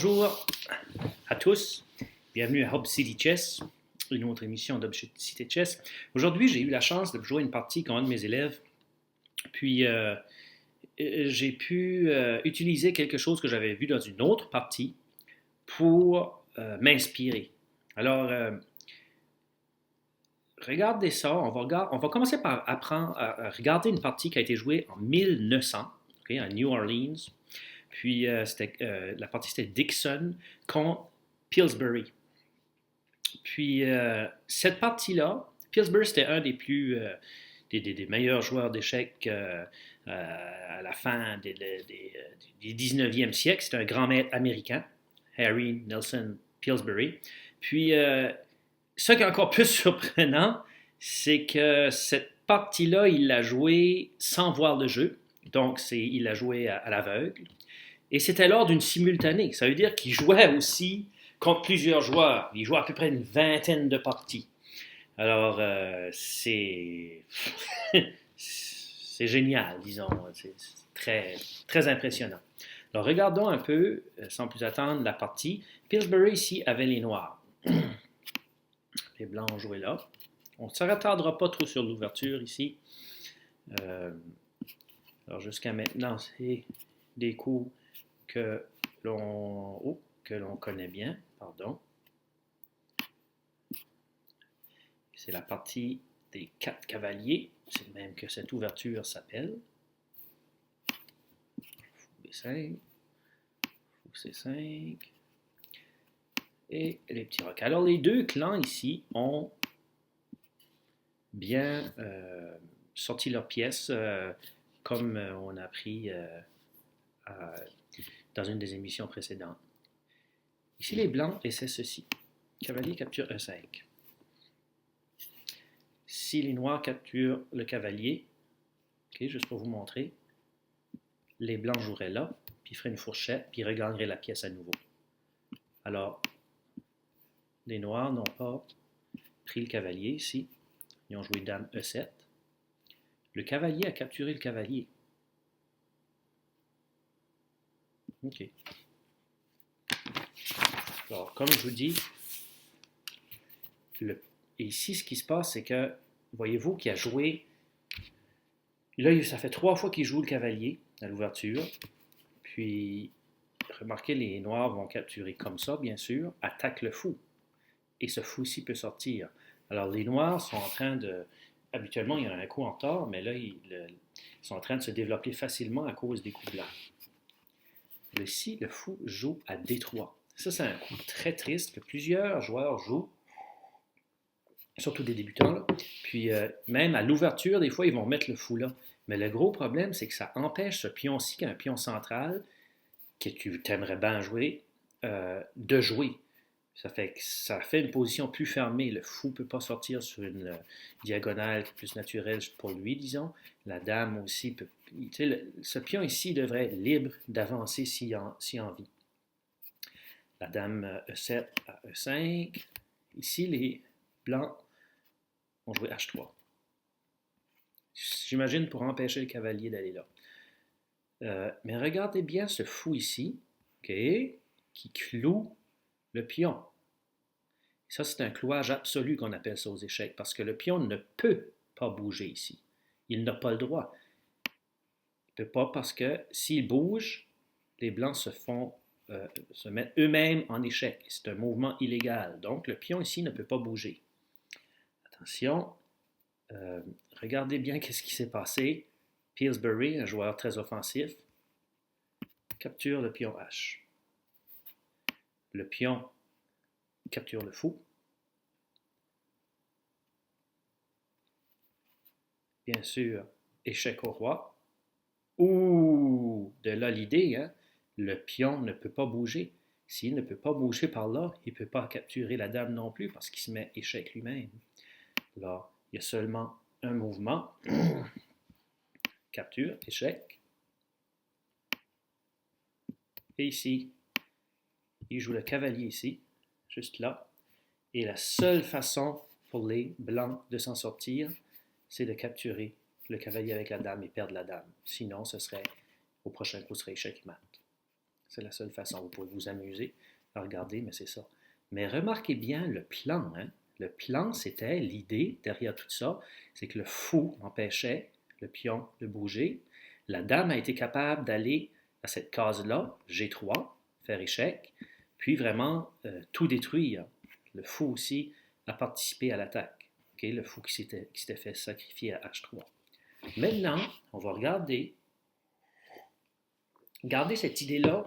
Bonjour à tous, bienvenue à Hub City Chess, une autre émission d'Hub City Chess. Aujourd'hui, j'ai eu la chance de jouer une partie contre un de mes élèves, puis j'ai pu utiliser quelque chose que j'avais vu dans une autre partie pour m'inspirer. Alors, regardez ça, on va commencer par apprendre à regarder une partie qui a été jouée en 1900, okay, à New Orleans. Puis la partie c'était Dixon contre Pillsbury. Puis cette partie-là, Pillsbury c'était un des plus des meilleurs joueurs d'échecs à la fin du 19e siècle. C'était un grand maître américain, Harry Nelson Pillsbury. Puis ce qui est encore plus surprenant, c'est que cette partie-là, il l'a jouée sans voir le jeu. Donc, il l'a joué à l'aveugle. Et c'était lors d'une simultanée. Ça veut dire qu'il jouait aussi contre plusieurs joueurs. Il jouait à peu près une vingtaine de parties. Alors, c'est génial, disons. C'est très, très impressionnant. Alors, regardons un peu, sans plus attendre, la partie. Pillsbury, ici, avait les noirs. Les blancs ont joué là. On ne se retardera pas trop sur l'ouverture ici. Alors, jusqu'à maintenant, c'est des coups que l'on connaît bien, pardon. C'est la partie des 4 cavaliers, c'est même que cette ouverture s'appelle. Fou B5, Fou C5, et les petits rocs. Alors les deux clans ici ont bien sorti leurs pièces, comme on a appris dans une des émissions précédentes. Ici, les blancs essaient ceci. Cavalier capture E5. Si les noirs capturent le cavalier, okay, juste pour vous montrer, les blancs joueraient là, puis feraient une fourchette, puis regagneraient la pièce à nouveau. Alors, les noirs n'ont pas pris le cavalier ici. Ils ont joué dame E7. Le cavalier a capturé le cavalier. OK. Alors, comme je vous dis, ici, ce qui se passe, c'est que, voyez-vous qu'il a joué, là, ça fait 3 fois qu'il joue le cavalier à l'ouverture, puis, remarquez, les noirs vont capturer comme ça, bien sûr, attaque le fou, et ce fou-ci peut sortir. Alors, les noirs sont en train de, habituellement, il y a un coup en tort, mais là, ils sont en train de se développer facilement à cause des coups blancs. Ici, le fou joue à D3. Ça, c'est un coup très triste que plusieurs joueurs jouent, surtout des débutants. Là. Puis, même à l'ouverture, des fois, ils vont mettre le fou là. Mais le gros problème, c'est que ça empêche ce pion-ci, qui est un pion central, que tu aimerais bien jouer, de jouer. Ça fait une position plus fermée. Le fou ne peut pas sortir sur une diagonale plus naturelle pour lui, disons. La dame aussi peut. Ce pion ici devrait être libre d'avancer si envie. La dame E7 à E5. Ici, les blancs ont joué H3. J'imagine pour empêcher le cavalier d'aller là. Mais regardez bien ce fou ici, okay, qui cloue le pion. Ça, c'est un clouage absolu qu'on appelle ça aux échecs, parce que le pion ne peut pas bouger ici. Il n'a pas le droit. Il ne peut pas parce que s'il bouge, les blancs se mettent eux-mêmes en échec. C'est un mouvement illégal. Donc, le pion ici ne peut pas bouger. Attention, regardez bien qu'est-ce qui s'est passé. Pillsbury, un joueur très offensif, capture le pion H. Le pion capture le fou. Bien sûr, échec au roi. Ouh, de là l'idée, hein? Le pion ne peut pas bouger. S'il ne peut pas bouger par là, il ne peut pas capturer la dame non plus parce qu'il se met échec lui-même. Là, il y a seulement un mouvement. Capture, échec. Et ici, il joue le cavalier ici, juste là. Et la seule façon pour les blancs de s'en sortir, c'est de capturer le cavalier avec la dame et perdre la dame. Sinon, au prochain coup, ce serait échec mat. C'est la seule façon. Vous pouvez vous amuser à regarder, mais c'est ça. Mais remarquez bien le plan. Hein? Le plan, c'était l'idée derrière tout ça, c'est que le fou empêchait le pion de bouger. La dame a été capable d'aller à cette case-là, G3, faire échec, puis vraiment tout détruire. Le fou aussi a participé à l'attaque. Okay? Le fou qui s'était fait sacrifier à H3. Maintenant, on va regarder cette idée-là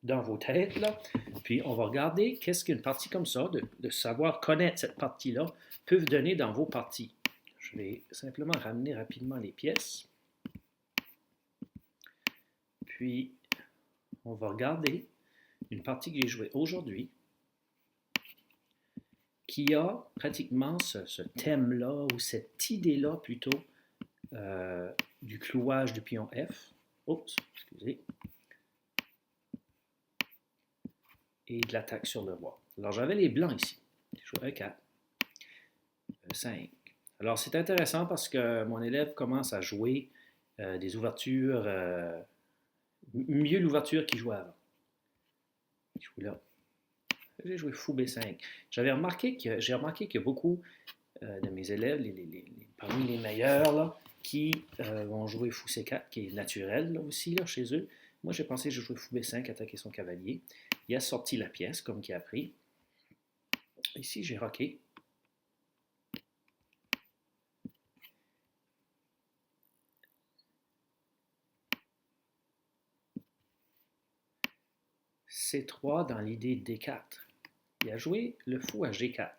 dans vos têtes, là, puis on va regarder qu'est-ce qu'une partie comme ça, de savoir connaître cette partie-là, peut vous donner dans vos parties. Je vais simplement ramener rapidement les pièces. Puis, on va regarder une partie que j'ai jouée aujourd'hui, qui a pratiquement ce thème-là, ou cette idée-là plutôt, du clouage du pion F. Oups, excusez. Et de l'attaque sur le roi. Alors, j'avais les blancs ici. J'ai joué E4, E5. Alors, c'est intéressant parce que mon élève commence à jouer des ouvertures, mieux l'ouverture qu'il jouait avant. Il joue là. J'ai joué fou B5. J'ai remarqué que beaucoup de mes élèves, parmi les meilleurs, là, qui vont jouer fou C4, qui est naturel là, aussi là, chez eux. Moi, j'ai pensé que je jouais fou B5, attaquer son cavalier. Il a sorti la pièce, comme qu'il a pris. Ici, j'ai roqué. C3 dans l'idée D4. Il a joué le fou à G4.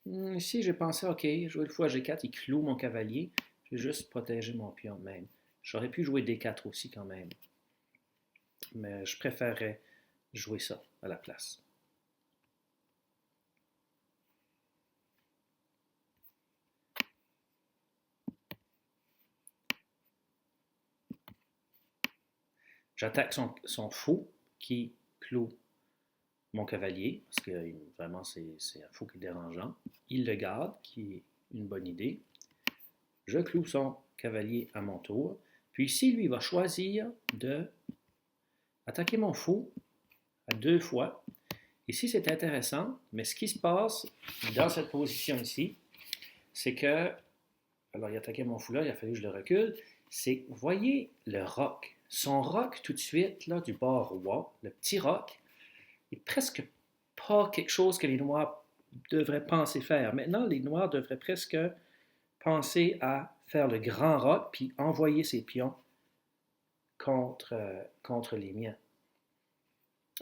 Ici, j'ai pensé, OK, jouer le fou à G4, il cloue mon cavalier. Je vais juste protéger mon pion même. J'aurais pu jouer D4 aussi quand même. Mais je préférerais jouer ça à la place. J'attaque son fou qui cloue mon cavalier, parce que vraiment c'est un fou qui est dérangeant. Il le garde, qui est une bonne idée. Je cloue son cavalier à mon tour. Puis ici, lui, il va choisir de attaquer mon fou à 2 fois. Ici, c'est intéressant, mais ce qui se passe dans cette position ici, c'est que, alors il attaquait mon fou là, il a fallu que je le recule, c'est, vous voyez le roc. Son roc tout de suite, là, du bord roi, le petit roc, est presque pas quelque chose que les Noirs devraient penser faire. Maintenant, les Noirs devraient presque penser à faire le grand roc, puis envoyer ses pions contre les miens.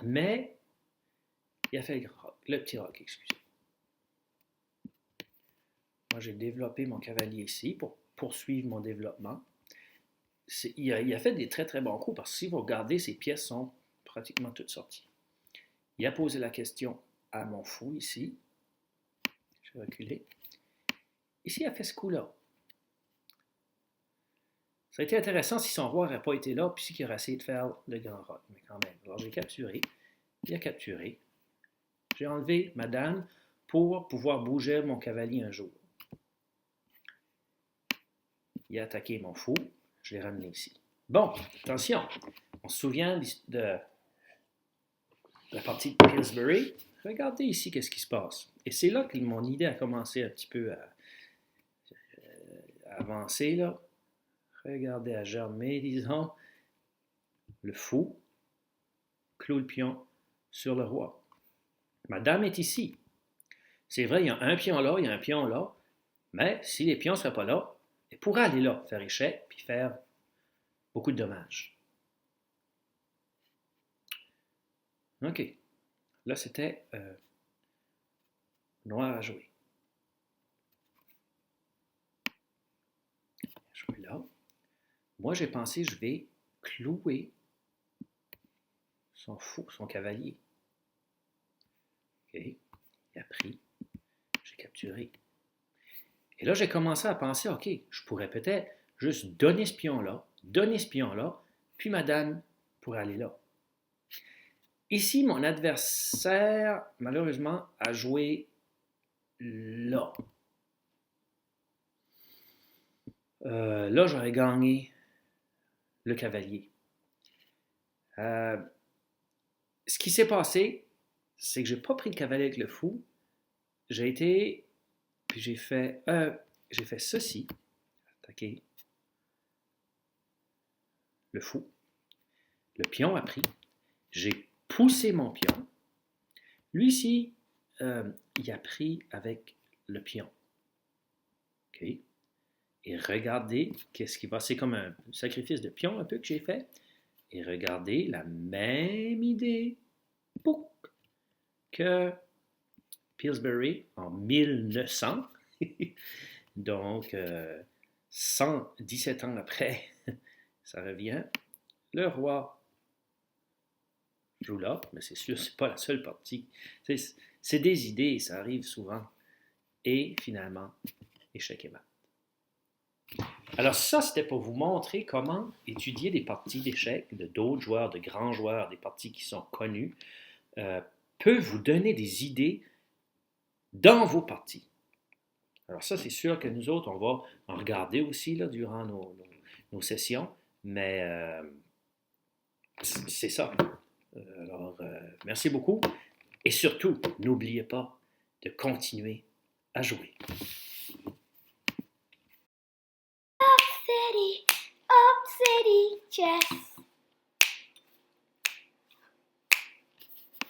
Mais, il a fait le petit roc, excusez. Moi, j'ai développé mon cavalier ici pour poursuivre mon développement. Il a fait des très très bons coups parce que si vous regardez, ses pièces sont pratiquement toutes sorties. Il a posé la question à mon fou ici. Je vais reculer. Ici, il a fait ce coup-là. Ça aurait été intéressant si son roi n'aurait pas été là, puis qu'il aurait essayé de faire le grand roc, mais quand même. Alors, j'ai capturé. Il a capturé. J'ai enlevé ma dame pour pouvoir bouger mon cavalier un jour. Il a attaqué mon fou. Je l'ai ramené ici. Bon, attention. On se souvient de la partie de Pillsbury. Regardez ici qu'est-ce qui se passe. Et c'est là que mon idée a commencé un petit peu à avancer. Là. Regardez à germer, disons. Le fou cloue le pion sur le roi. Ma dame est ici. C'est vrai, il y a un pion là, il y a un pion là. Mais si les pions ne seraient pas là, elle pourrait aller là, faire échec, puis faire beaucoup de dommages. OK. Là, c'était noir à jouer. Jouer là. Moi, j'ai pensé, je vais clouer son fou, son cavalier. OK. Il a pris. J'ai capturé. Et là, j'ai commencé à penser, OK, je pourrais peut-être juste donner ce pion-là, puis ma dame pourrait aller là. Ici, mon adversaire, malheureusement, a joué là. Là, j'aurais gagné le cavalier. Euh, Ce qui s'est passé, c'est que j'ai pas pris le cavalier avec le fou. J'ai été, puis j'ai fait ceci, attaquer le fou. Le pion a pris. J'ai poussé mon pion. Lui ici, il a pris avec le pion. OK? Et regardez qu'est-ce qui va. C'est comme un sacrifice de pion un peu que j'ai fait. Et regardez la même idée que Pillsbury en 1900. Donc, 117 ans après, ça revient. Le roi joue là, mais c'est sûr, c'est pas la seule partie. C'est des idées, ça arrive souvent. Et finalement, échec et mat. Alors ça, c'était pour vous montrer comment étudier des parties d'échecs de d'autres joueurs, de grands joueurs, des parties qui sont connues, euh, peut vous donner des idées dans vos parties. Alors ça, c'est sûr que nous autres, on va en regarder aussi là, durant nos sessions, mais c'est ça. Merci beaucoup. Et surtout, n'oubliez pas de continuer à jouer.